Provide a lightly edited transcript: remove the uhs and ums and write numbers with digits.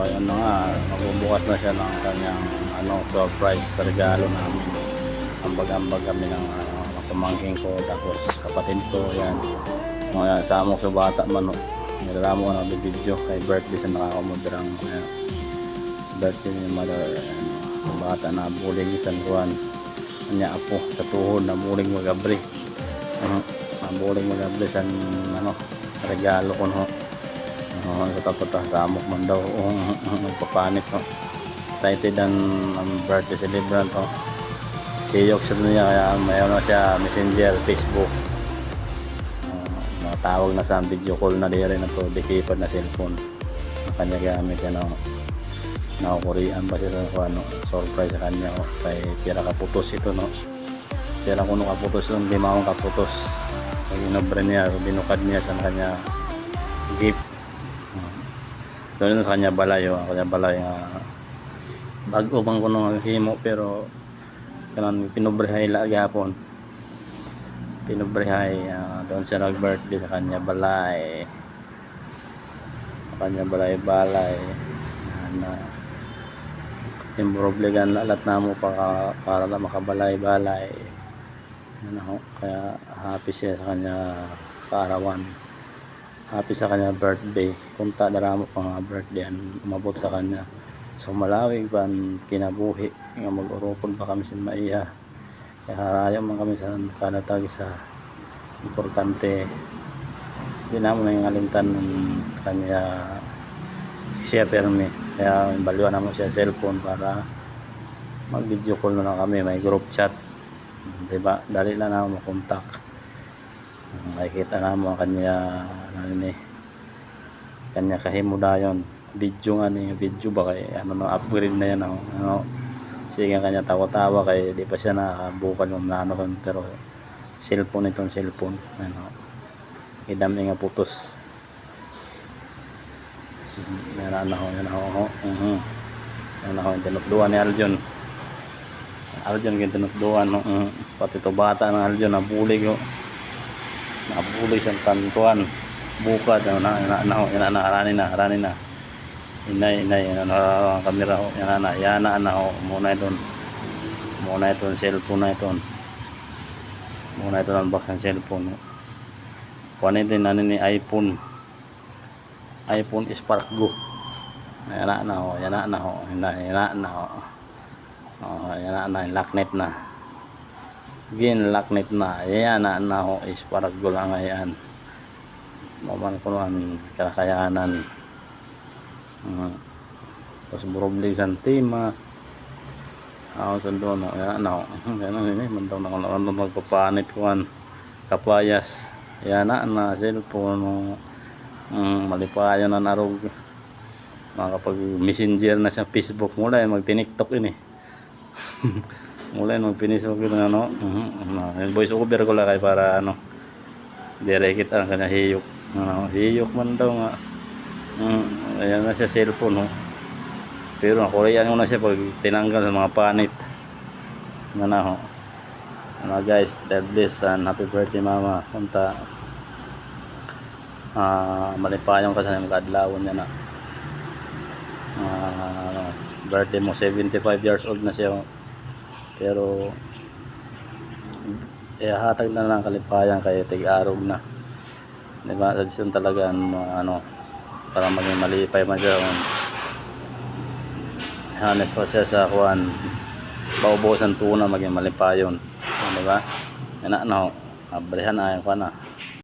ayun na nga, magbubukas na siya ng kanyang surprise regalo namin. Ambag-ambag kami ng pamangking ko, tapos kapatid ko, yan. Mga sama ko bata man, nilala mo ng video kay birthday sa nakakamudrang birthday ni mother. Yung bata na bulig San Juan, kanya apo sa tuhod na bulig magabri. Bulig magabri sa regalo ko no. Tapos samok man daw, nagpapanik no. Excited ang birthday celebrant no. Iyok siya niya, kaya mayroon na siya messenger, Facebook. Tawag na sa video call na dire na to, di-keypad na cellphone na kanya gamit nakukurian pa siya sa surprise sa kanya kay pira kaputos ito no. Pira kuno kaputos yung 5 kaputos. Inobre niya, binukad niya sa kanya gift. Doon sa kanya balay, bago bang kuno himo pero kanang pinobrehay lagi hapon. Pinobrehay doon siya nag-birthday sa kanya balay. Sa kanya balay na imbrobligan lalat na mo para na makabalay-balay. Kaya happy siya sa kanya kaarawan. Happy sa kanya birthday. Kunta daramo pa nga birthday umabot sa kanya. So malawig pa kinabuhi nga mag-uropod pa kami sa maiha. Kaya harayo man kami sa kanatag sa importante. Hindi naman na yung alimtan ng kanya siya permi. Kaya baluan naman siya cellphone para mag video call na lang kami. May group chat, diba? Dali na naman makontak. Nakikita naman kanya kanya kahimudayon video nga ni video ba kay upgrade na yan sige kanya tawa-tawa kay di pa siya nakabukan yung pero cellphone idami nga putos. Yan tinutduan ni Aljon tinutduan pati to bata ng Aljon nabulig sa tantuan bukad harani na inay kamera yana muna itong cellphone unbox ng cellphone kuha natin ni iPhone Spark Go yana locknet na locknet na Spark Go lang ayan maman ko ang kakayanan. Tapos buroblig sa tema sundo magpapanit ko kapayas na cellphone malipayan na narog kapag messenger na siya Facebook mula mag TikTok ini mula mag-Facebook voice over ko lang kay para direct ang kanya hiyok man daw nga ayan na siya cellphone pero nakulian ko na siya pag tinanggal sa mga panit guys, God bless and happy birthday mama punta malipayon ka sa kadlawon niya na birthday mo 75 years old na siya pero hatag na lang kalipayan kay tig-arog na diba sa talaga para maging malipay man siya hanip pa siya sa kuwan paubusan tuna maging malipayon diba abrihan na yung kuwan